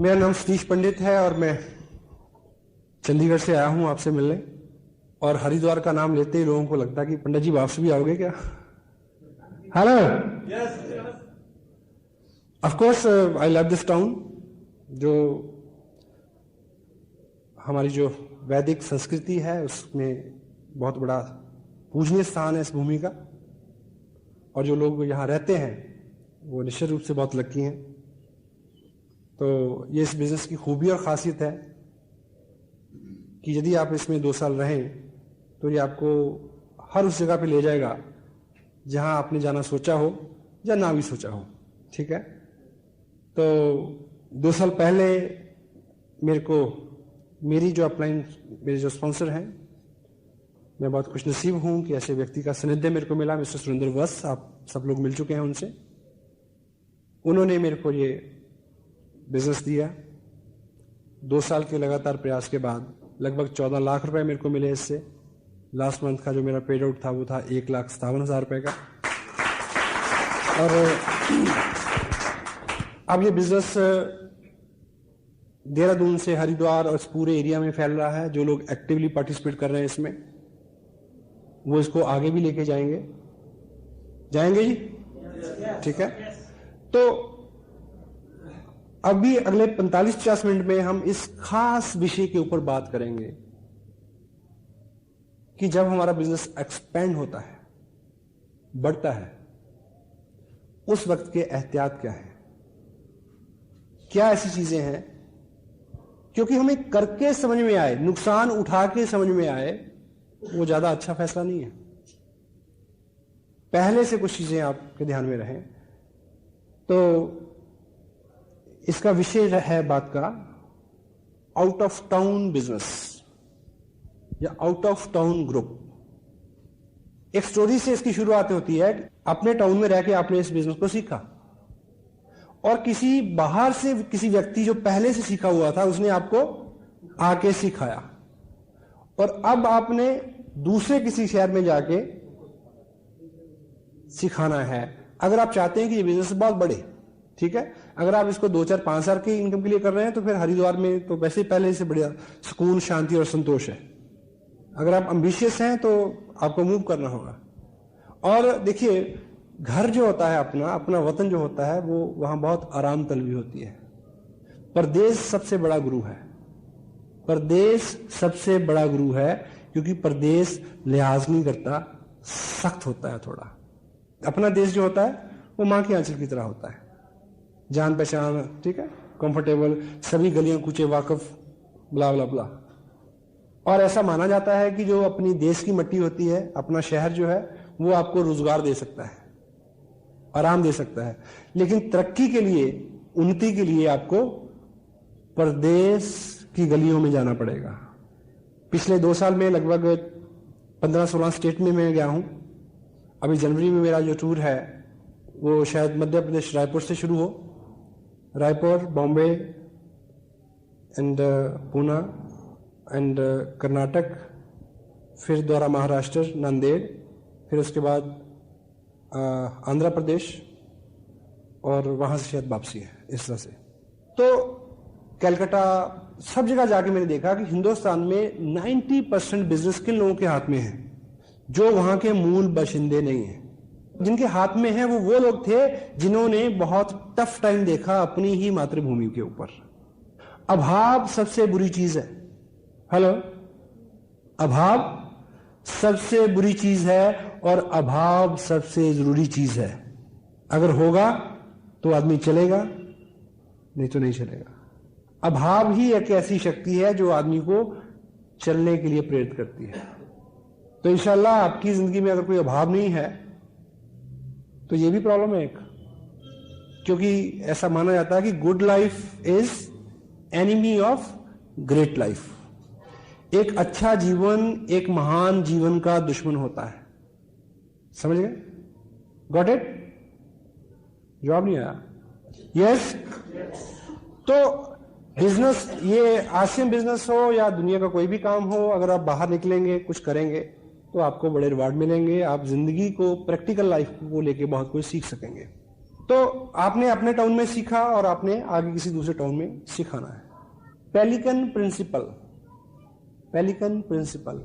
मेरा नाम सतीश पंडित है और मैं चंडीगढ़ से आया हूं आपसे मिलने। और हरिद्वार का नाम लेते ही लोगों को लगता है कि पंडित जी वापस भी आओगे क्या? Hello, of course I love this town. जो हमारी जो वैदिक संस्कृति है उसमें बहुत बड़ा पूजनीय स्थान है इस भूमि का, और जो लोग यहाँ रहते हैं वो निश्चित रूप से बहुत लकी हैं। तो ये इस बिजनेस की खूबी और खासियत है कि यदि आप इसमें 2 साल रहें तो ये आपको हर उस जगह पे ले जाएगा जहां आपने जाना सोचा हो या ना भी सोचा हो। ठीक है, तो 2 साल पहले मेरी जो अपलाइन, मेरे जो स्पॉन्सर हैं, मैं बहुत खुशनसीब हूं कि ऐसे व्यक्ति का सानिध्य मेरे को मिला। मिस्टर सुरेंद्र वत्स, आप सब लोग मिल चुके हैं उनसे। उन्होंने मेरे को ये बिजनेस दिया। 2 साल के लगातार प्रयास के बाद लगभग 14 लाख रुपए मेरे को मिले इससे। लास्ट मंथ का जो मेरा पेड आउट था वो था 1,57,000 रुपए का। और अब ये बिजनेस देहरादून से हरिद्वार और इस पूरे एरिया में फैल रहा है। जो लोग एक्टिवली पार्टिसिपेट कर रहे हैं इसमें, वो इसको आगे भी लेके जाएंगे जी। ठीक है, तो अभी अगले 45-50 मिनट में हम इस खास विषय के ऊपर बात करेंगे कि जब हमारा बिजनेस एक्सपेंड होता है, बढ़ता है, उस वक्त के एहतियात क्या है, क्या ऐसी चीजें हैं क्योंकि हमें करके समझ में आए, नुकसान उठा के समझ में आए, वो ज्यादा अच्छा फैसला नहीं है। पहले से कुछ चीजें आपके ध्यान में रहें। तो इसका विषय है बात का आउट ऑफ टाउन बिजनेस या आउट ऑफ टाउन ग्रुप। एक स्टोरी से इसकी शुरुआत होती है। अपने टाउन में रह के आपने इस बिजनेस को सीखा और किसी बाहर से किसी व्यक्ति जो पहले से सीखा हुआ था उसने आपको आके सिखाया, और अब आपने दूसरे किसी शहर में जाके सिखाना है। अगर आप चाहते हैं कि ये बिजनेस बहुत बढ़े, ठीक है, अगर आप इसको 2, 4, 5 हजार की इनकम के लिए कर रहे हैं तो फिर हरिद्वार में तो वैसे पहले से बढ़िया सुकून, शांति और संतोष है। अगर आप एम्बिशियस हैं तो आपको मूव करना होगा। और देखिए, घर जो होता है अपना वतन जो होता है, वो वहां बहुत आराम तलबी होती है। परदेश सबसे बड़ा गुरु है। परदेश सबसे बड़ा गुरु है क्योंकि परदेश लिहाज नहीं करता, सख्त होता है थोड़ा। अपना देश जो होता है वो मां के आंचल की तरह होता है, जान पहचान, ठीक है, कंफर्टेबल, सभी गलियां कूचे वाकफ, ब्ला ब्ला ब्ला। और ऐसा माना जाता है कि जो अपनी देश की मिट्टी होती है, अपना शहर जो है, वो आपको रोजगार दे सकता है, आराम दे सकता है। लेकिन तरक्की के लिए, उन्नति के लिए आपको परदेश की गलियों में जाना पड़ेगा। पिछले 2 साल में लगभग 15-16 स्टेट में मैं गया हूं। अभी जनवरी में मेरा जो टूर है वो शायद मध्य प्रदेश रायपुर से शुरू हो, रायपुर, बॉम्बे एंड पूना एंड कर्नाटक, फिर द्वारा महाराष्ट्र, नांदेड़, फिर उसके बाद आंध्र प्रदेश, और वहां से शायद वापसी है, इस तरह से। तो कलकत्ता, सब जगह जाके मैंने देखा कि हिंदुस्तान में 90% बिजनेस किन लोगों के हाथ में है जो वहां के मूल बाशिंदे नहीं हैं। जिनके हाथ में है वो लोग थे जिन्होंने बहुत टफ टाइम देखा अपनी ही मातृभूमि के ऊपर। अभाव सबसे बुरी चीज है। हेलो, अभाव सबसे बुरी चीज है और अभाव सबसे जरूरी चीज है। अगर होगा तो आदमी चलेगा, नहीं तो नहीं चलेगा। अभाव ही एक ऐसी शक्ति है जो आदमी को चलने के लिए प्रेरित करती है। तो इंशाल्लाह आपकी जिंदगी में अगर कोई अभाव नहीं है तो ये भी प्रॉब्लम है एक, क्योंकि ऐसा माना जाता है कि good life is enemy of great life. एक अच्छा जीवन एक महान जीवन का दुश्मन होता है। समझ गए? Got it? जवाब नहीं आया? यस? तो बिजनेस, ये आसिम बिजनेस हो या दुनिया का कोई भी काम हो, अगर आप बाहर निकलेंगे, कुछ करेंगे तो आपको बड़े रिवार्ड मिलेंगे। आप जिंदगी को, प्रैक्टिकल लाइफ को लेके बहुत कुछ सीख सकेंगे। तो आपने अपने टाउन में सीखा और आपने आगे किसी दूसरे टाउन में सिखाना है। Pelican principle, pelican principle,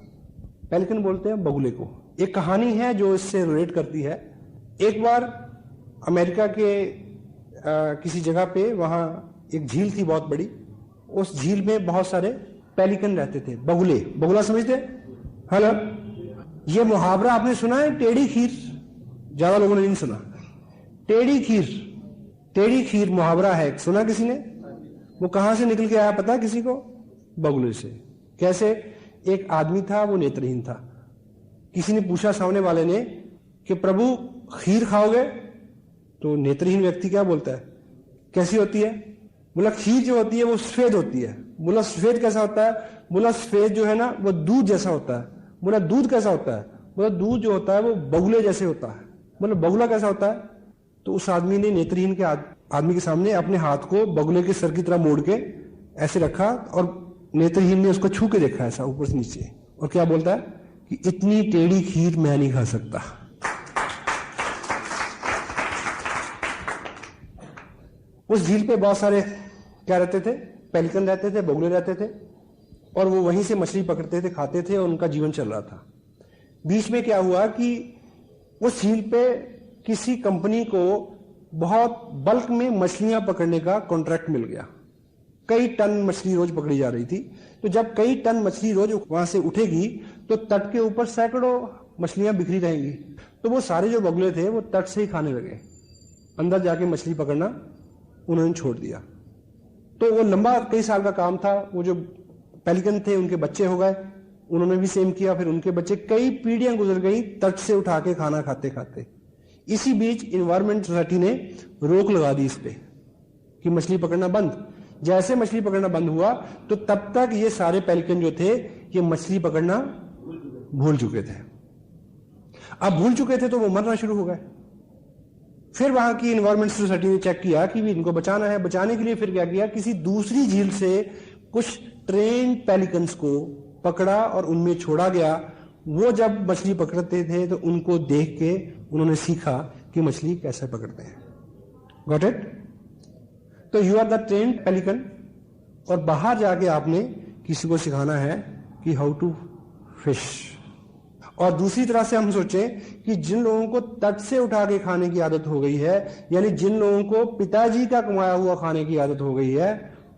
pelican बोलते हैं बगुले को। एक कहानी है जो इससे रिलेट करती है। एक बार अमेरिका के किसी जगह पे वहां एक झील थी बहुत बड़ी। उस झील में बहुत सारे पेलिकन रहते थे, बगुले। बगुला समझते? हेलो, ये मुहावरा आपने सुना है, टेढ़ी खीर? ज्यादा लोगों ने नहीं सुना। टेढ़ी खीर, टेढ़ी खीर मुहावरा है, सुना किसी ने? वो कहां से निकल के आया पता है किसी को? बगुले से। कैसे? एक आदमी था, वो नेत्रहीन था। किसी ने पूछा सामने वाले ने कि प्रभु खीर खाओगे? तो नेत्रहीन व्यक्ति क्या बोलता है, कैसी होती है? बोला खीर जो होती है वो सफेद होती है। बोला सफेद कैसा होता है? बोला सफेद जो है ना वो दूध जैसा होता है। बोला दूध कैसा होता है? बोला दूध जो होता है वो बगुले जैसे होता है। बोला बगुला कैसा होता है? तो उस आदमी ने नेत्रहीन के आदमी के सामने अपने हाथ को बगुले के सर की तरह मोड़ के ऐसे रखा और नेत्रहीन ने उसको छू के देखा ऐसा ऊपर से नीचे, और क्या बोलता है कि इतनी टेढ़ी खीर मैं नहीं खा सकता। उस झील पे बहुत सारे क्या रहते थे? पेलिकन रहते थे, बगुले रहते थे, और वो वहीं से मछली पकड़ते थे, खाते थे, और उनका जीवन चल रहा था। बीच में क्या हुआ कि उस झील पे किसी कंपनी को बहुत बल्क में मछलियां पकड़ने का कॉन्ट्रैक्ट मिल गया। कई टन मछली रोज पकड़ी जा रही थी। तो जब कई टन मछली रोज वहां से उठेगी तो तट के ऊपर सैकड़ों मछलियां बिखरी रहेंगी। तो वो सारे जो बगुले थे वो तट से ही खाने लगे, अंदर जाके मछली पकड़ना उन्होंने छोड़ दिया। तो वो लंबा कई साल का काम था। वो जो पेलिकन थे उनके बच्चे हो गए, उन्होंने भी सेम किया, फिर उनके बच्चे, कई पीढ़ियां गुजर गई तट से उठा के खाना खाते खाते। इसी बीच इन्वायरमेंट सोसाइटी ने रोक लगा दी इस पे कि मछली पकड़ना बंद। जैसे मछली पकड़ना बंद हुआ तो तब तक ये सारे पेलिकन जो थे ये मछली पकड़ना भूल चुके थे। अब भूल चुके थे तो वो मरना शुरू हो गए। फिर वहां की इन्वायरमेंट सोसाइटी ने चेक किया कि भी इनको बचाना है। बचाने के लिए फिर क्या किया, किसी दूसरी झील से कुछ ट्रेन पेलिकन्स को पकड़ा और उनमें छोड़ा गया। वो जब मछली पकड़ते थे तो उनको देख के उन्होंने सीखा कि मछली कैसे पकड़ते हैं। Got it? तो you are the trained pelican, और बाहर जाके आपने किसी को सिखाना है कि हाउ टू फिश। और दूसरी तरह से हम सोचें कि जिन लोगों को तट से उठा के खाने की आदत हो गई है, यानी जिन लोगों को पिताजी का कमाया हुआ खाने की आदत हो गई है,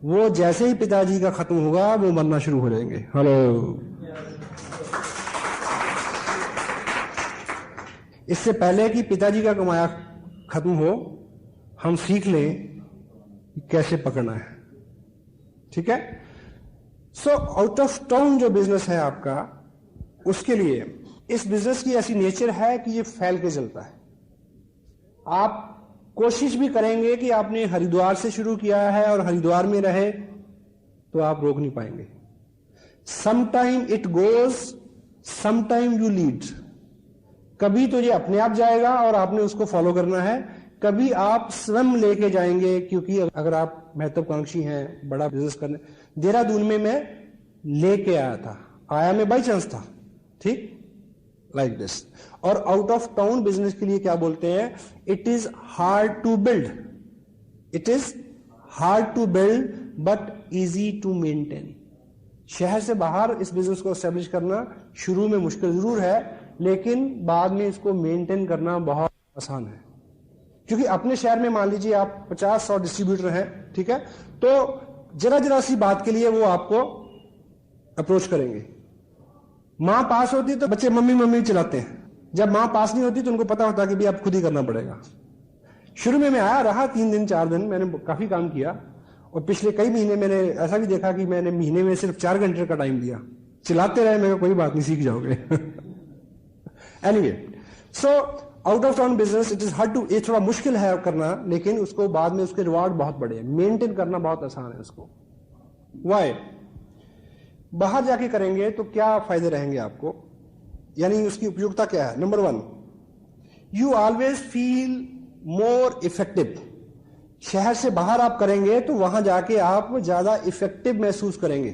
वो जैसे ही पिताजी का खत्म होगा वो मरना शुरू हो जाएंगे। हेलो, इससे पहले कि पिताजी का कमाया खत्म हो, हम सीख लें कि कैसे पकड़ना है। ठीक है? सो आउट ऑफ टाउन जो बिजनेस है आपका, उसके लिए इस बिजनेस की ऐसी नेचर है कि ये फैल के चलता है। आप कोशिश भी करेंगे कि आपने हरिद्वार से शुरू किया है और हरिद्वार में रहे, तो आप रोक नहीं पाएंगे। Sometime it goes, sometime you lead. कभी तो ये अपने आप जाएगा और आपने उसको फॉलो करना है, कभी आप स्वयं लेके जाएंगे। क्योंकि अगर आप महत्वाकांक्षी हैं, बड़ा बिजनेस करने, देहरादून में मैं लेके आया था, आया मैं बाई चांस था, ठीक, लाइक दिस। और आउट ऑफ टाउन बिजनेस के लिए क्या बोलते हैं, it is hard to build, it is hard to build but easy to maintain. शहर से बाहर इस बिजनेस को एस्टेब्लिश करना शुरू में मुश्किल जरूर है, लेकिन बाद में इसको मेंटेन करना बहुत आसान है। क्योंकि अपने शहर में मान लीजिए आप 50-100 डिस्ट्रीब्यूटर हैं, ठीक है, तो जरा जरा सी बात के लिए वो आपको अप्रोच करेंगे। मां पास होती है तो बच्चे मम्मी मम्मी चिल्लाते हैं, जब मां पास नहीं होती तो उनको पता होता है कि भी आप खुद ही करना पड़ेगा। शुरू में मैं आया रहा 3 दिन 4 दिन, मैंने काफी काम किया, और पिछले कई महीने मैंने ऐसा भी देखा कि मैंने महीने में सिर्फ 4 घंटे का टाइम दिया, चिल्लाते रहे, मैं कोई बात नहीं, सीख जाओगे। Anyway, so out of town business it is hard to, ये थोड़ा मुश्किल है करना, लेकिन उसको बाद में उसके रिवार्ड बहुत बड़े हैं, मेंटेन करना बहुत आसान है उसको। वाई? बाहर जाके करेंगे तो क्या फायदे रहेंगे आपको, यानी उसकी उपयोगिता क्या है? Number 1, you always feel more effective. शहर से बाहर आप करेंगे तो वहां जाके आप ज्यादा इफेक्टिव महसूस करेंगे,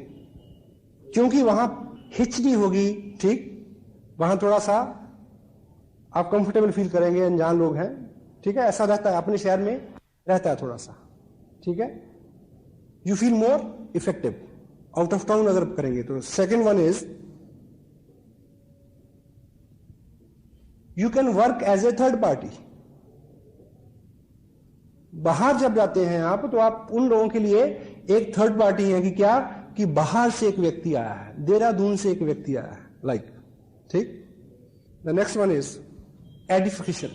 क्योंकि वहां हिच नहीं होगी, ठीक, वहां थोड़ा सा आप कंफर्टेबल फील करेंगे, अनजान लोग हैं, ठीक है, ऐसा रहता है, अपने शहर में रहता है थोड़ा सा, ठीक है। You feel more effective out of town अगर करेंगे तो। Second one is you can work as a third party. बाहर जब जाते हैं आप, तो आप उन लोगों के लिए एक थर्ड पार्टी है कि क्या, कि बाहर से एक व्यक्ति आया है, देहरादून से एक व्यक्ति आया है, लाइक, ठीक। The next one is edification.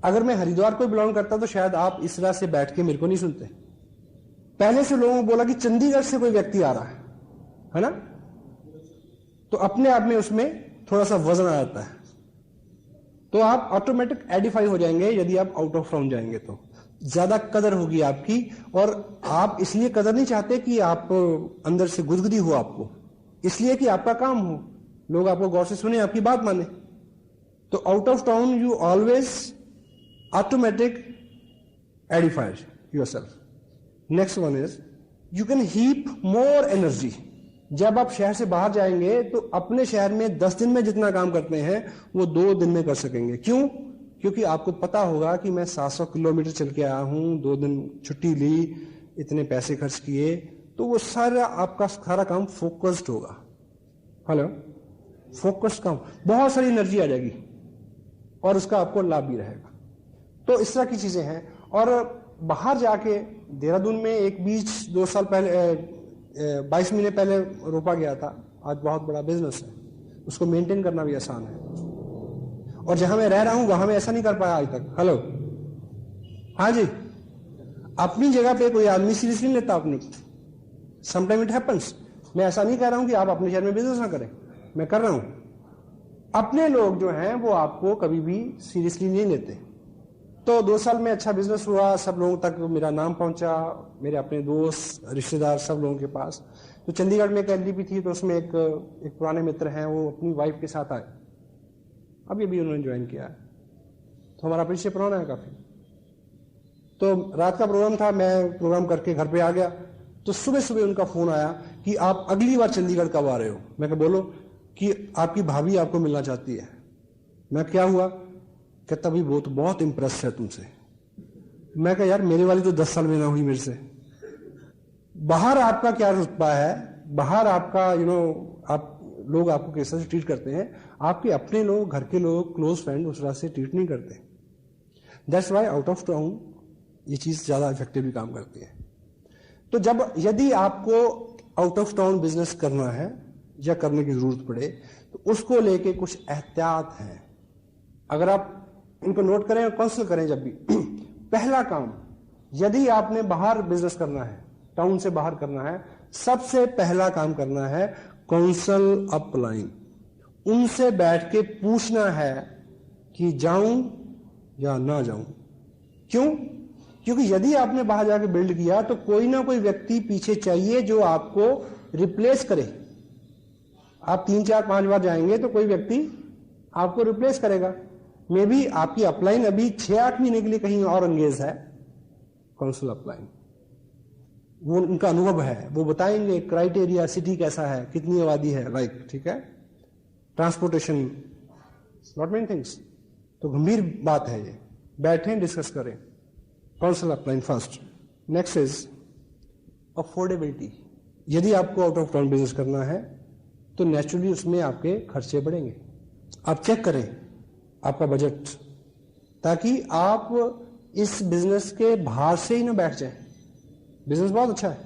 अगर मैं हरिद्वार को बिलोंग करता तो शायद आप इस तरह से बैठ के मेरे को नहीं सुनते। पहले से लोगों को बोला कि चंडीगढ़ से कोई व्यक्ति आ रहा है ना, तो अपने आप में उसमें थोड़ा सा वजन आ जाता है, तो आप ऑटोमेटिक एडिफाई हो जाएंगे। यदि आप आउट ऑफ टाउन जाएंगे तो ज्यादा कदर होगी आपकी, और आप इसलिए कदर नहीं चाहते कि आप अंदर से गुदगुदी हो आपको, इसलिए कि आपका काम हो, लोग आपको गौर से सुने, आपकी बात माने। तो out of town you always automatic edified yourself. Next one is you can heap more energy. जब आप शहर से बाहर जाएंगे तो अपने शहर में 10 दिन में जितना काम करते हैं वो 2 दिन में कर सकेंगे। क्यों? क्योंकि आपको पता होगा कि मैं 700 किलोमीटर चल के आया हूं, 2 दिन छुट्टी ली, इतने पैसे खर्च किए, तो वो सारा आपका सारा काम फोकस्ड होगा। हेलो, फोकस्ड काम, बहुत सारी एनर्जी आ जाएगी और उसका आपको लाभ भी रहेगा। तो इस तरह की चीजें हैं। और बाहर जाके देहरादून में एक बीज 2 साल पहले 22 महीने पहले रोपा गया था, आज बहुत बड़ा बिजनेस है, उसको मेंटेन करना भी आसान है। और जहां मैं रह रहा हूं वहां मैं ऐसा नहीं कर पाया आज तक। हेलो, हाँ जी, अपनी जगह पे कोई आदमी सीरियसली नहीं लेता अपनी, समटाइम इट हैपेंस। मैं ऐसा नहीं कह रहा हूं कि आप अपने शहर में बिजनेस ना करें, मैं कर रहा हूं। अपने लोग जो हैं वो आपको कभी भी सीरियसली नहीं लेते। तो 2 साल में अच्छा बिजनेस हुआ, सब लोगों तक मेरा नाम पहुंचा, मेरे अपने दोस्त रिश्तेदार सब लोगों के पास। तो चंडीगढ़ में एक एलडीपी थी, तो उसमें एक पुराने मित्र हैं, वो अपनी वाइफ के साथ आए, अभी अभी उन्होंने ज्वाइन किया है, तो हमारा परिचय पुराना है काफी। तो रात का प्रोग्राम था, मैं प्रोग्राम करके घर पे आ गया, तो सुबह सुबह उनका फोन आया कि आप अगली बार चंडीगढ़ कब आ रहे हो। मैं कहा बोलो, कि आपकी भाभी आपको मिलना चाहती है। मैं क्या हुआ? कहता भी वो तो बहुत इंप्रेस है तुमसे। मैं कहा यार मेरे वाली तो 10 साल में ना हुई मेरे से। बाहर आपका क्या रुतबा है, बाहर आपका आप लोग आपको किस तरह से ट्रीट करते हैं, आपके अपने लोग, घर के लोग, क्लोज फ्रेंड उस तरह से ट्रीट नहीं करते। That's why out of town ये चीज ज्यादा इफेक्टिवली काम करती है। तो यदि आपको आउट ऑफ टाउन बिजनेस करना है या करने की जरूरत पड़े, तो उसको लेके कुछ एहतियात हैं। अगर आप इनको नोट करें और काउंसिल करें जब भी पहला काम, यदि आपने बाहर बिजनेस करना है, टाउन से बाहर करना है, सबसे पहला काम करना है काउंसिल अपलाइन। उनसे बैठ के पूछना है कि जाऊं या ना जाऊं। क्यों? क्योंकि यदि आपने बाहर जाके बिल्ड किया तो कोई ना कोई व्यक्ति पीछे चाहिए जो आपको रिप्लेस करे। आप 3, 4, 5 बार जाएंगे तो कोई व्यक्ति आपको रिप्लेस करेगा। मे बी आपकी अपलाइन अभी 6-8 महीने के लिए कहीं और एंगेज है, काउंसिल अपलाइन, वो उनका अनुभव है, वो बताएंगे क्राइटेरिया, सिटी कैसा है, कितनी आबादी है, लाइक, ठीक है, ट्रांसपोर्टेशन, नॉट मेनी थिंग्स। तो गंभीर बात है ये, बैठें डिस्कस करें। Council upline first. Next is affordability. यदि आपको आउट ऑफ टाउन बिजनेस करना है तो नेचुरली उसमें आपके खर्चे बढ़ेंगे। आप चेक करें आपका बजट, ताकि आप इस बिजनेस के बाहर से ही ना बैठ जाएं। बिजनेस बहुत अच्छा है,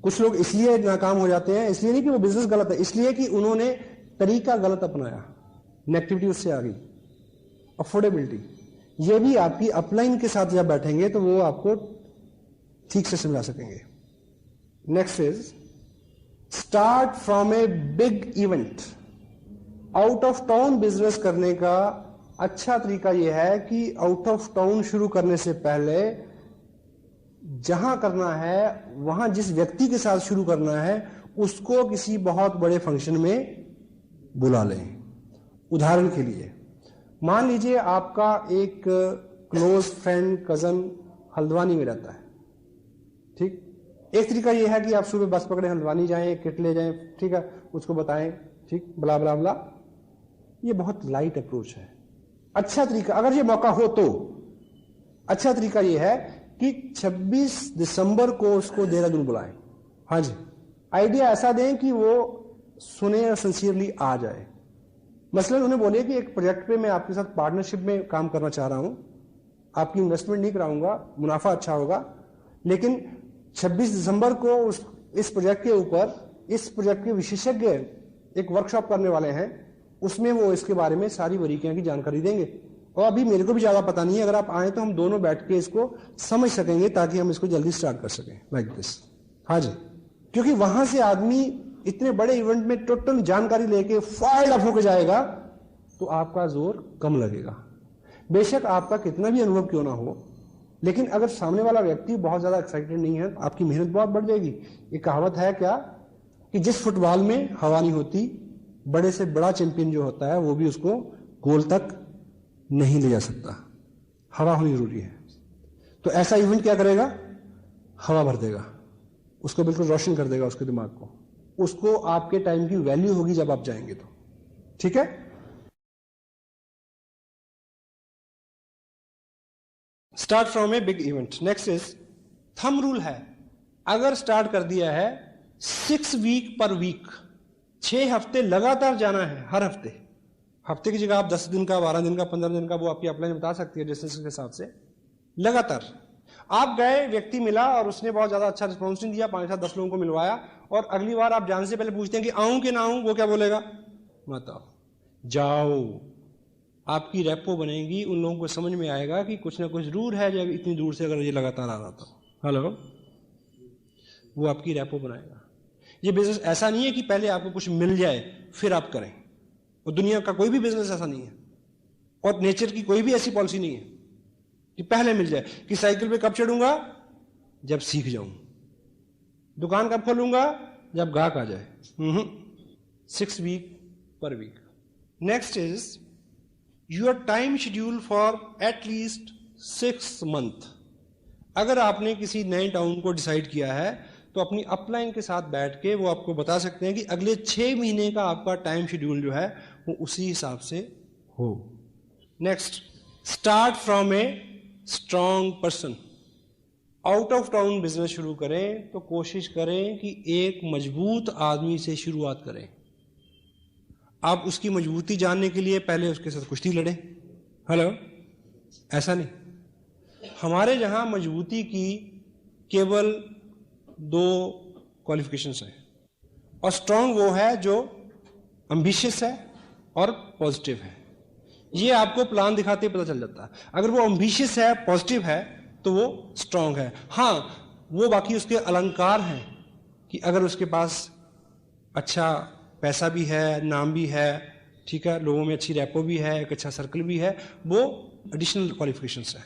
कुछ लोग इसलिए नाकाम हो जाते हैं, इसलिए नहीं कि वो बिजनेस गलत है, इसलिए कि उन्होंने तरीका गलत अपनाया, नेगेटिविटी उससे आ गई। अफोर्डेबिलिटी, ये भी आपकी अपलाइन के साथ जब बैठेंगे तो वो आपको ठीक से समझा सकेंगे। Next is start from a big event. Out of town business करने का अच्छा तरीका यह है कि आउट ऑफ टाउन शुरू करने से पहले जहां करना है, वहां जिस व्यक्ति के साथ शुरू करना है, उसको किसी बहुत बड़े फंक्शन में बुला लें। उदाहरण के लिए मान लीजिए आपका एक क्लोज फ्रेंड, कजन हल्द्वानी में रहता है, ठीक। एक तरीका यह है कि आप सुबह बस पकड़े, हल्द्वानी जाएं, किट ले जाएं, ठीक है, उसको बताएं, ठीक, बला बला बला। ये बहुत लाइट अप्रोच है, अच्छा तरीका। अगर ये मौका हो तो अच्छा तरीका ये है कि 26 दिसंबर को उसको देहरादून बुलाएं। हाँ जी, आइडिया ऐसा दें कि वो सुने और सिंसियरली आ जाए। मसलन उन्हें बोलिए कि एक प्रोजेक्ट पे मैं आपके साथ पार्टनरशिप में काम करना चाह रहा हूं, आपकी इन्वेस्टमेंट नहीं कराऊंगा, मुनाफा अच्छा होगा, लेकिन 26 दिसंबर को इस प्रोजेक्ट के ऊपर इस प्रोजेक्ट के विशेषज्ञ एक वर्कशॉप करने वाले हैं, उसमें वो इसके बारे में सारी बारीकियां की जानकारी देंगे। और अभी मेरे को भी ज्यादा पता नहीं है, अगर आप आए तो हम दोनों बैठ के इसको समझ सकेंगे ताकि हम इसको जल्दी स्टार्ट कर सकें, लाइक दिस। हाँ जी, क्योंकि वहां से आदमी इतने बड़े इवेंट में टोटल जानकारी लेके फायर्ड अप होकर जाएगा तो आपका जोर कम लगेगा। बेशक आपका कितना भी अनुभव क्यों ना हो, लेकिन अगर सामने वाला व्यक्ति बहुत ज्यादा एक्साइटेड नहीं है, आपकी मेहनत बहुत बढ़ जाएगी। ये कहावत है क्या कि जिस फुटबॉल में हवा नहीं होती, बड़े से बड़ा चैंपियन जो होता है वो भी उसको गोल तक नहीं ले जा सकता। हवा होनी जरूरी है। तो ऐसा इवेंट क्या करेगा, हवा भर देगा, उसको बिल्कुल रोशन कर देगा, उसके दिमाग को। उसको आपके टाइम की वैल्यू होगी जब आप जाएंगे तो। ठीक है, start from a big event. Next is thumb rule है, अगर स्टार्ट कर दिया है 6 वीक पर वीक, 6 हफ्ते लगातार जाना है। हर हफ्ते, हफ्ते की जगह आप 10 दिन का, 12 दिन का, 15 दिन का, वो आपकी अपलाइन बता सकती है डिस्टेंस के हिसाब से। लगातार आप गए, व्यक्ति मिला और उसने बहुत ज्यादा अच्छा रिस्पॉन्स नहीं दिया, 5-7-10 लोगों को मिलवाया, और अगली बार आप जाने से पहले पूछते हैं कि आऊं कि ना आऊं, वो क्या बोलेगा, मत आओ, जाओ। आपकी रेपो बनेगी, उन लोगों को समझ में आएगा कि कुछ ना कुछ जरूर है जब इतनी दूर से अगर ये लगातार आ रहा था। हेलो, वो आपकी रेपो बनाएगा। ये बिजनेस ऐसा नहीं है कि पहले आपको कुछ मिल जाए फिर आप करें, और दुनिया का कोई भी बिजनेस ऐसा नहीं है, और नेचर की कोई भी ऐसी पॉलिसी नहीं है कि पहले मिल जाए। कि साइकिल पे कब चढ़ूंगा, जब सीख जाऊं, दुकान कब खोलूंगा, जब गाहक आ जाए। 6 वीक पर week. Next is your time schedule for at least 6 month. अगर आपने किसी नए टाउन को डिसाइड किया है तो अपनी अपलाइन के साथ बैठ के वो आपको बता सकते हैं कि अगले 6 महीने का आपका टाइम शेड्यूल जो है वो उसी हिसाब से हो। Next, start from a strong person. Out of town business शुरू करें तो कोशिश करें कि एक मजबूत आदमी से शुरुआत करें। आप उसकी मजबूती जानने के लिए पहले उसके साथ कुश्ती लड़ें। हेलो, ऐसा नहीं। हमारे यहां मजबूती की केवल 2 क्वालिफिकेशंस हैं, और स्ट्रॉन्ग वो है जो एम्बिशियस है और पॉजिटिव है। ये आपको प्लान दिखाते ही पता चल जाता है। अगर वो एम्बिशियस है, पॉजिटिव है, तो वो स्ट्रॉन्ग है। हाँ, वो बाकी उसके अलंकार हैं कि अगर उसके पास अच्छा पैसा भी है, नाम भी है, ठीक है, लोगों में अच्छी रैपो भी है, एक अच्छा सर्कल भी है, वो एडिशनल क्वालिफिकेशंस है।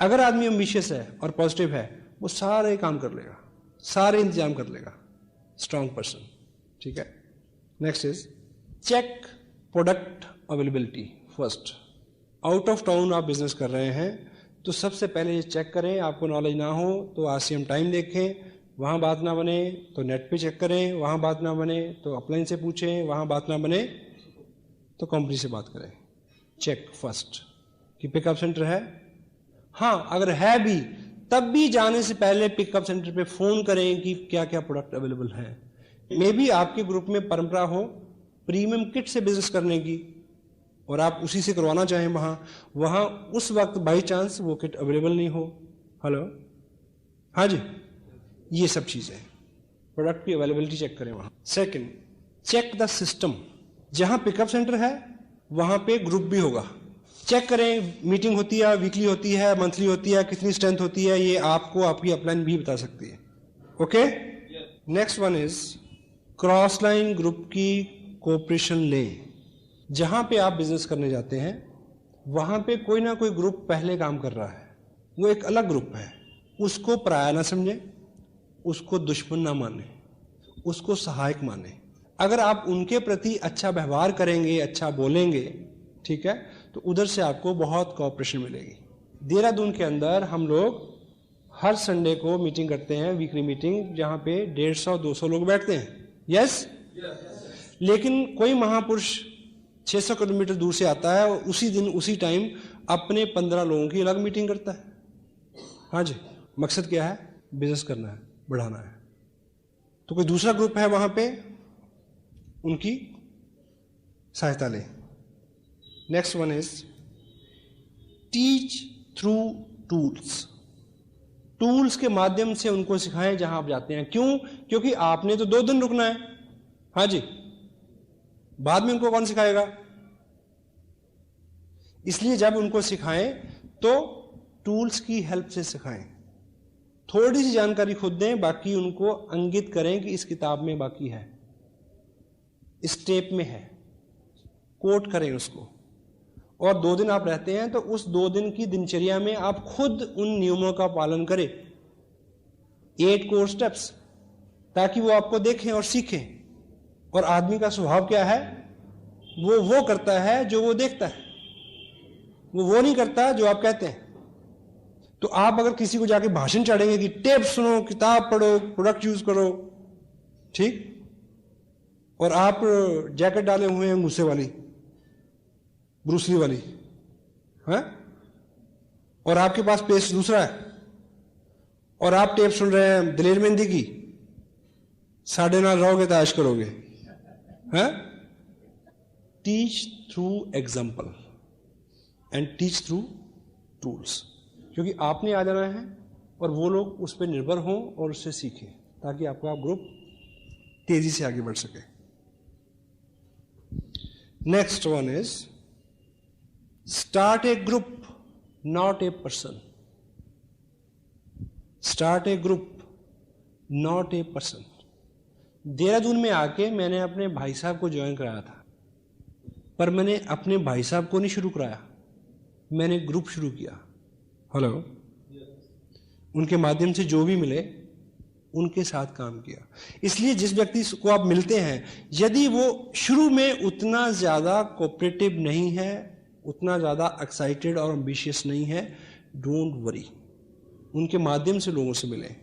अगर आदमी एम्बिशियस है और पॉजिटिव है, वो सारे काम कर लेगा, सारे इंतजाम कर लेगा। स्ट्रॉन्ग पर्सन, ठीक है। Next is check product availability first. Out of town आप बिजनेस कर रहे हैं तो सबसे पहले ये चेक करें, आपको नॉलेज ना हो तो आरसीएम टाइम देखें, वहाँ बात ना बने तो नेट पे चेक करें, वहाँ बात ना बने तो अपलाइन से पूछें, वहाँ बात ना बने तो कंपनी से बात करें। चेक फर्स्ट कि पिकअप सेंटर है। हाँ, अगर है भी तब भी जाने से पहले पिकअप सेंटर पे फोन करें कि क्या क्या प्रोडक्ट अवेलेबल है। मे बी आपके ग्रुप में परंपरा हो प्रीमियम किट से बिजनेस करने की और आप उसी से करवाना चाहें, वहां उस वक्त बाई चांस वो किट अवेलेबल नहीं हो। हेलो, हाँ जी, ये सब चीजें प्रोडक्ट की अवेलेबिलिटी चेक करें वहां। Second, check the system. जहां पिकअप सेंटर है वहां पे ग्रुप भी होगा, चेक करें। मीटिंग होती है, वीकली होती है, मंथली होती है, कितनी स्ट्रेंथ होती है, ये आपको आपकी अपलाइन भी बता सकती है। Okay, next one is cross line group की कोऑपरेशन लें। जहां पे आप बिजनेस करने जाते हैं वहां पे कोई ना कोई ग्रुप पहले काम कर रहा है, वो एक अलग ग्रुप है, उसको पराया ना समझे, उसको दुश्मन ना माने, उसको सहायक माने। अगर आप उनके प्रति अच्छा व्यवहार करेंगे, अच्छा बोलेंगे, ठीक है, तो उधर से आपको बहुत कोऑपरेशन मिलेगी। देहरादून के अंदर हम लोग हर संडे को मीटिंग करते हैं, वीकली मीटिंग, जहां पे 150-200 लोग बैठते हैं। यस, लेकिन कोई महापुरुष 600 किलोमीटर दूर से आता है और उसी दिन उसी टाइम अपने 15 लोगों की अलग मीटिंग करता है। हाँ जी, मकसद क्या है? बिजनेस करना है, बढ़ाना है। तो कोई दूसरा ग्रुप है वहां पे, उनकी सहायता लें। Next one is teach through tools. Tools के माध्यम से उनको सिखाएं जहां आप जाते हैं। क्यों? क्योंकि आपने तो 2 दिन रुकना है। हाँ जी, बाद में उनको कौन सिखाएगा? इसलिए जब उनको सिखाएं तो टूल्स की हेल्प से सिखाएं। थोड़ी सी जानकारी खुद दें, बाकी उनको अंकित करें कि इस किताब में बाकी है, इस टेप में है, कोट करें उसको। और 2 दिन आप रहते हैं तो उस 2 दिन की दिनचर्या में आप खुद उन नियमों का पालन करें, 8 कोर स्टेप्स, ताकि वो आपको देखें और सीखें। और आदमी का स्वभाव क्या है? वो करता है जो वो देखता है, वो नहीं करता जो आप कहते हैं। तो आप अगर किसी को जाके भाषण चढ़ेंगे कि टेप सुनो, किताब पढ़ो, प्रोडक्ट यूज करो, ठीक, और आप जैकेट डाले हुए हैं गुस्से वाली, ब्रूसली वाली, है, और आपके पास पेस्ट दूसरा है, और आप टेप सुन रहे हैं दिलेर मेहंदी की, साढ़े नाल रहोगे तो ऐश करोगे, है। Teach through example and teach through tools, क्योंकि आपने आ जाना है और वो लोग उस पर निर्भर हों और उससे सीखें, ताकि आपका ग्रुप तेजी से आगे बढ़ सके। Next one is start A group, not a person. Start A group, not a person. Dehradun में आके मैंने अपने भाई साहब को ज्वाइन कराया था, पर मैंने अपने भाई साहब को नहीं शुरू कराया, मैंने ग्रुप शुरू किया। हेलो, उनके माध्यम से जो भी मिले उनके साथ काम किया। इसलिए जिस व्यक्ति को आप मिलते हैं, यदि वो शुरू में उतना ज्यादा कोऑपरेटिव नहीं है, उतना ज्यादा एक्साइटेड और एम्बिशियस नहीं है, डोंट वरी, उनके माध्यम से लोगों से मिले।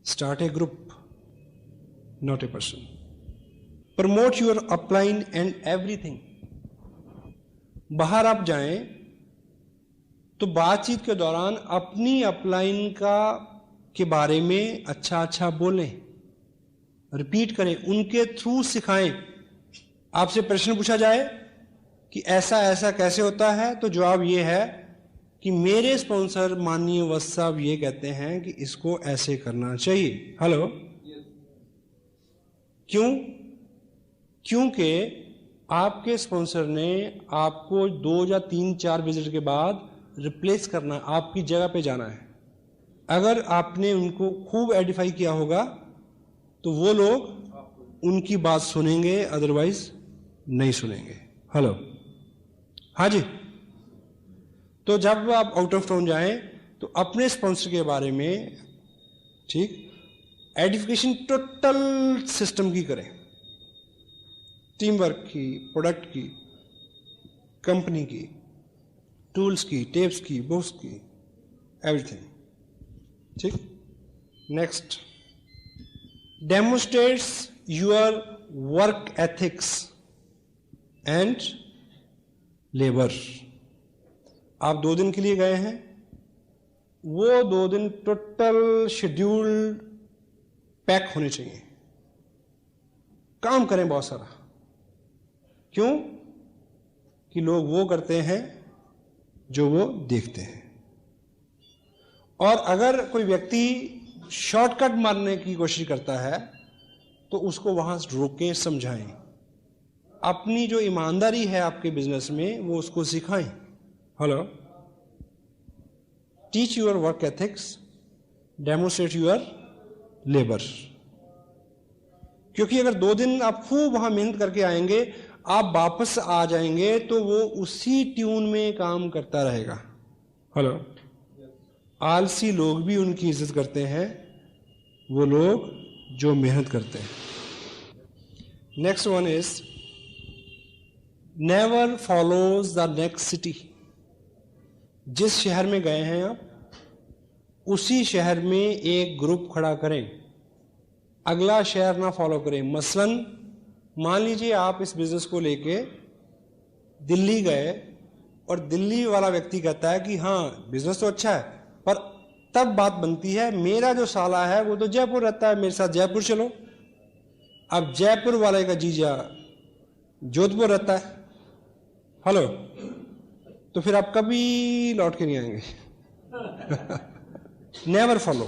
Start A group, not a person. Promote your upline and everything. बाहर आप जाएं तो बातचीत के दौरान अपनी अपलाइन के बारे में अच्छा अच्छा बोलें, रिपीट करें, उनके थ्रू सिखाएं। आपसे प्रश्न पूछा जाए कि ऐसा ऐसा कैसे होता है, तो जवाब ये है कि मेरे स्पॉन्सर माननीय वत्स साहब ये कहते हैं कि इसको ऐसे करना चाहिए। हेलो, क्यों? क्योंकि आपके स्पॉन्सर ने आपको 2 या 3-4 विजिट के बाद रिप्लेस करना, आपकी जगह पे जाना है। अगर आपने उनको खूब एडिफाई किया होगा तो वो लोग उनकी बात सुनेंगे, अदरवाइज नहीं सुनेंगे। हेलो, हाँ जी। तो जब आप आउट ऑफ टाउन जाएं तो अपने स्पॉन्सर के बारे में, ठीक, एडिफिकेशन टोटल सिस्टम की करें, टीम वर्क की, प्रोडक्ट की, कंपनी की, टूल्स की, टेप्स की, बुक्स की, एवरीथिंग, ठीक। Next, demonstrates your work ethics and labour. आप 2 दिन के लिए गए हैं, वो 2 दिन टोटल शेड्यूल्ड पैक होने चाहिए, काम करें बहुत सारा। क्यों? कि लोग वो करते हैं जो वो देखते हैं। और अगर कोई व्यक्ति शॉर्टकट मारने की कोशिश करता है तो उसको वहां से रोकें, समझाएं। अपनी जो ईमानदारी है आपके बिजनेस में वो उसको सिखाएं। Hello, teach your work ethics, demonstrate your labour. क्योंकि अगर 2 दिन आप खूब वहां मेहनत करके आएंगे, आप वापस आ जाएंगे तो वो उसी ट्यून में काम करता रहेगा। हेलो, आलसी लोग भी उनकी इज्जत करते हैं, वो लोग जो मेहनत करते हैं। Next one is never follows the next city. जिस शहर में गए हैं आप, उसी शहर में एक ग्रुप खड़ा करें, अगला शहर ना फॉलो करें। मसलन मान लीजिए आप इस बिजनेस को लेके दिल्ली गए और दिल्ली वाला व्यक्ति कहता है कि हाँ बिजनेस तो अच्छा है, पर तब बात बनती है, मेरा जो साला है वो तो जयपुर रहता है, मेरे साथ जयपुर चलो। अब जयपुर वाले का जीजा जोधपुर रहता है, हेलो, तो फिर आप कभी लौट के नहीं आएंगे। Never follow.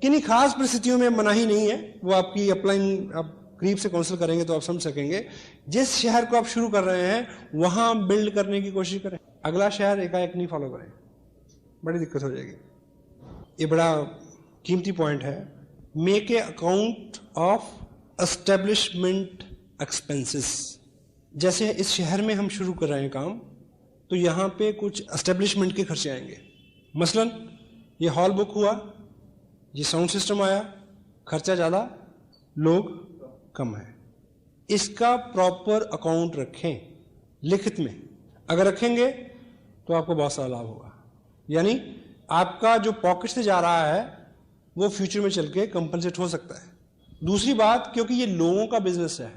किन्हीं खास परिस्थितियों में मनाही नहीं है, वो आपकी अपलाइन आप करीब से काउंसिल करेंगे तो आप समझ सकेंगे। जिस शहर को आप शुरू कर रहे हैं वहां बिल्ड करने की कोशिश करें, अगला शहर एकाएक नहीं फॉलो करें, बड़ी दिक्कत हो जाएगी। ये बड़ा कीमती पॉइंट है। Make a account of establishment expenses. जैसे इस शहर में हम शुरू कर रहे हैं काम, तो यहां पे कुछ एस्टेब्लिशमेंट के खर्चे आएंगे। मसलन ये हॉल बुक हुआ, ये साउंड सिस्टम आया, खर्चा ज्यादा, लोग कम है। इसका प्रॉपर अकाउंट रखें लिखित में। अगर रखेंगे तो आपको बहुत सारा लाभ होगा। यानी आपका जो पॉकेट से जा रहा है वो फ्यूचर में चल के कंपनसेट हो सकता है। दूसरी बात, क्योंकि ये लोगों का बिजनेस है,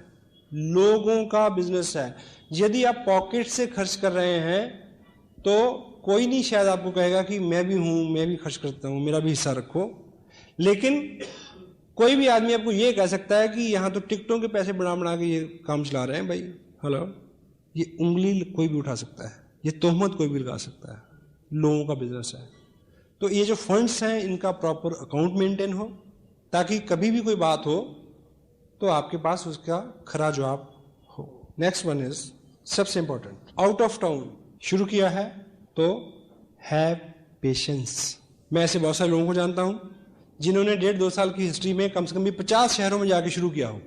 लोगों का बिजनेस है, यदि आप पॉकेट से खर्च कर रहे हैं तो कोई नहीं शायद आपको कहेगा कि मैं भी हूं, मैं भी खर्च करता हूं, मेरा भी हिस्सा रखो। लेकिन कोई भी आदमी आपको ये कह सकता है कि यहां तो टिकटों के पैसे बना बना के ये काम चला रहे हैं भाई, हेलो, ये उंगली कोई भी उठा सकता है, ये तोहमत कोई भी लगा सकता है, लोगों का बिजनेस है। तो ये जो फंड्स हैं इनका प्रॉपर अकाउंट मेंटेन हो, ताकि कभी भी कोई बात हो तो आपके पास उसका खरा जवाब हो। नेक्स्ट वन इज सबसे इंपॉर्टेंट, आउट ऑफ टाउन शुरू किया है तो हैव पेशेंस। मैं ऐसे बहुत सारे लोगों को जानता हूं जिन्होंने 1.5-2 साल की हिस्ट्री में कम से कम भी 50 शहरों में जाके शुरू किया हो।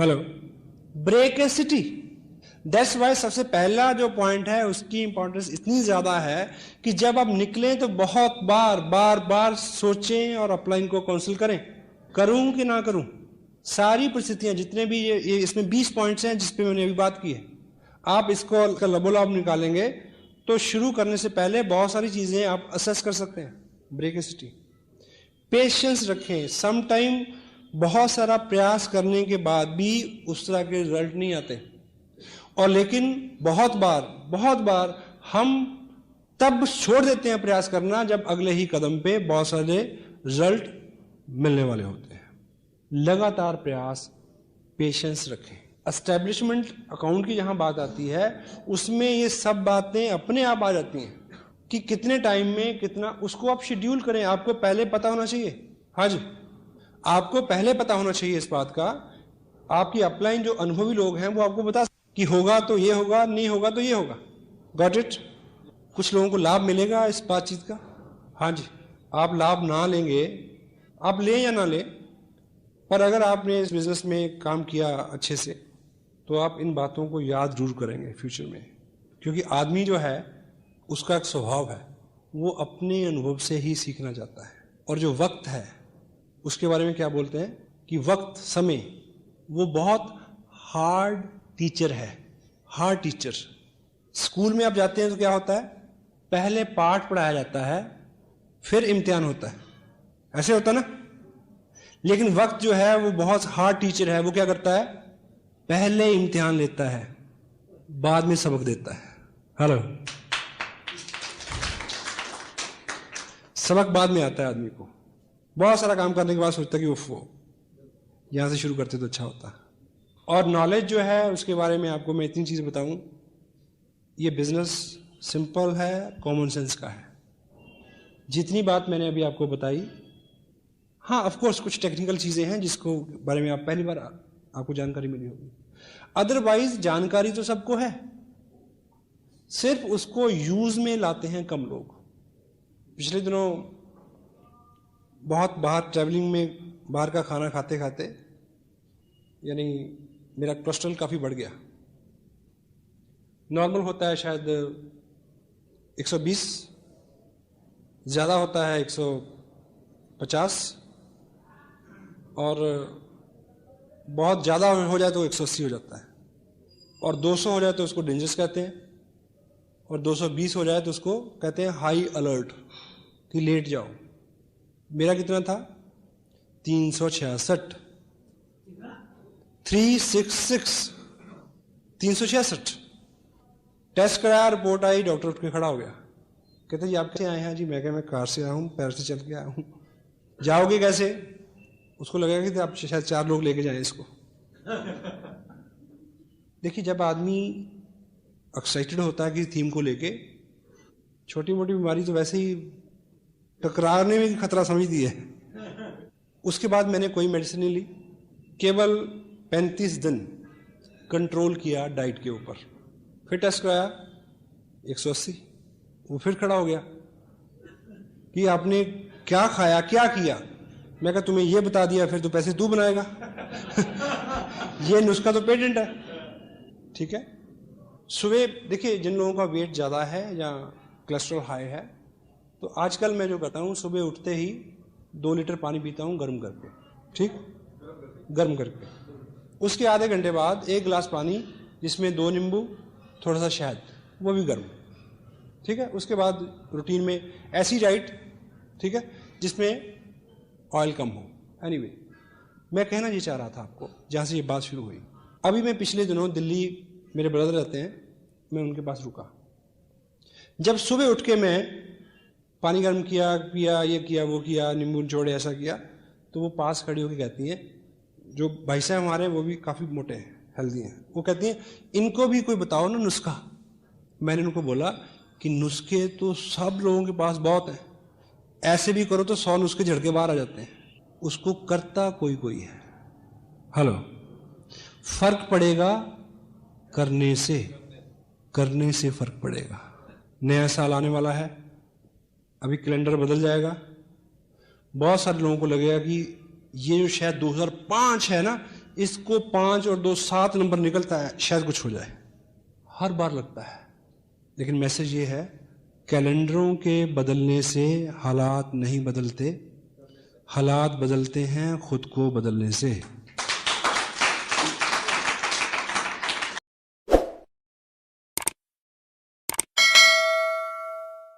Hello, break a city. That's why सबसे पहला जो पॉइंट है उसकी इंपॉर्टेंस इतनी ज्यादा है कि जब आप निकलें तो बहुत बार बार बार सोचें और अपलाइन को काउंसिल करें, करूं कि ना करूं। सारी परिस्थितियां जितने भी ये इसमें 20 पॉइंट्स हैं जिसपे मैंने अभी बात की है, आप इसको लबोलाब निकालेंगे तो शुरू करने से पहले बहुत सारी चीजें आप असेस कर सकते हैं। ब्रेक ए सिटी, पेशेंस रखें। सम टाइम बहुत सारा प्रयास करने के बाद भी उस तरह के रिजल्ट नहीं आते, और लेकिन बहुत बार हम तब छोड़ देते हैं प्रयास करना जब अगले ही कदम पे बहुत सारे रिजल्ट मिलने वाले होते हैं। लगातार प्रयास, पेशेंस रखें। एस्टेब्लिशमेंट अकाउंट की जहां बात आती है उसमें ये सब बातें अपने आप आ जाती हैं कि कितने टाइम में कितना, उसको आप शेड्यूल करें। आपको पहले पता होना चाहिए, हाँ जी, आपको पहले पता होना चाहिए इस बात का। आपकी अपलाइन जो अनुभवी लोग हैं वो आपको बता कि होगा तो ये होगा, नहीं होगा तो ये होगा। Got it? कुछ लोगों को लाभ मिलेगा इस बातचीत का, हाँ जी। आप लाभ ना लेंगे, आप लें या ना लें, पर अगर आपने इस बिजनेस में काम किया अच्छे से तो आप इन बातों को याद जरूर करेंगे फ्यूचर में। क्योंकि आदमी जो है उसका एक स्वभाव है, वो अपने अनुभव से ही सीखना चाहता है। और जो वक्त है उसके बारे में क्या बोलते हैं कि वक्त, समय, वो बहुत हार्ड टीचर है, हार्ड टीचर। स्कूल में आप जाते हैं तो क्या होता है, पहले पाठ पढ़ाया जाता है फिर इम्तिहान होता है, ऐसे होता ना। लेकिन वक्त जो है वो बहुत हार्ड टीचर है। वो क्या करता है, पहले इम्तिहान लेता है बाद में सबक देता है। हेलो, सबक बाद में आता है आदमी को। बहुत सारा काम करने के बाद सोचता है कि वो यहां से शुरू करते तो अच्छा होता। और नॉलेज जो है उसके बारे में आपको मैं इतनी चीजें बताऊं, ये बिजनेस सिंपल है, कॉमन सेंस का है। जितनी बात मैंने अभी आपको बताई, हाँ ऑफ कोर्स कुछ टेक्निकल चीजें हैं जिसको बारे में आप पहली बार आपको जानकारी मिली होगी, अदरवाइज जानकारी तो सबको है, सिर्फ उसको यूज में लाते हैं कम लोग। पिछले दिनों बहुत बाहर ट्रैवलिंग में बाहर का खाना खाते खाते यानी मेरा कोलेस्ट्रॉल काफी बढ़ गया। नॉर्मल होता है शायद 120, ज्यादा होता है 150, और बहुत ज्यादा हो जाए तो 180 हो जाता है, और 200 हो जाए तो उसको डेंजरस कहते हैं, और 220 हो जाए तो उसको कहते हैं हाई अलर्ट कि लेट जाओ। मेरा कितना था, 366, 366 टेस्ट कराया, रिपोर्ट आई, डॉक्टर उठ के खड़ा हो गया कहते जी आप कैसे आए हैं? जी मैं कहा मैं कार से आया हूँ, पैर से चल के आया हूँ। जाओगे कैसे? उसको लगेगा कि आप शायद 4 लोग लेके जाएं इसको। देखिए, जब आदमी एक्साइटेड होता है कि थीम को लेके, छोटी मोटी बीमारी तो वैसे ही टकराने में खतरा समझती है। उसके बाद मैंने कोई मेडिसिन नहीं ली, केवल 35 दिन कंट्रोल किया डाइट के ऊपर। फिर टेस्ट कराया 180, वो फिर खड़ा हो गया कि आपने क्या खाया क्या किया। मैं कहा तुम्हें ये बता दिया, फिर तो पैसे तू बनाएगा। ये नुस्खा तो पेटेंट है, ठीक है। सुबह देखिए, जिन लोगों का वेट ज़्यादा है या कोलेस्ट्रॉल हाई है, तो आजकल मैं जो करता हूँ, सुबह उठते ही 2 लीटर पानी पीता हूँ गर्म करके, ठीक, गर्म करके। उसके आधे घंटे बाद 1 गिलास पानी जिसमें 2 नींबू, थोड़ा सा शहद, वो भी गर्म, ठीक है। उसके बाद रूटीन में ऐसी डाइट, ठीक है, जिसमें ऑयल कम हो। एनीवे, मैं कहना ये चाह रहा था आपको, जहाँ से ये बात शुरू हुई। अभी मैं पिछले दिनों दिल्ली, मेरे ब्रदर रहते हैं, मैं उनके पास रुका। जब सुबह उठ के मैं पानी गर्म किया, पिया, ये किया, वो किया, नींबू निचोड़े, ऐसा किया, तो वो पास खड़ी होकर कहती हैं, जो भाई साहब हमारे वो भी काफ़ी मोटे हैं, हेल्दी हैं, वो कहती हैं इनको भी कोई बताओ ना नुस्खा। मैंने उनको बोला कि नुस्खे तो सब लोगों के पास बहुत हैं, ऐसे भी करो तो 100 नुस्खे झड़के बाहर आ जाते हैं, उसको करता कोई कोई है। हेलो, फर्क पड़ेगा करने से फर्क पड़ेगा। नया साल आने वाला है, अभी कैलेंडर बदल जाएगा। बहुत सारे लोगों को लगेगा कि ये जो शायद 2005 है ना, इसको 5 और 2 7 नंबर निकलता है, शायद कुछ हो जाए। हर बार लगता है, लेकिन मैसेज ये है, कैलेंडरों के बदलने से हालात नहीं बदलते, हालात बदलते हैं खुद को बदलने से।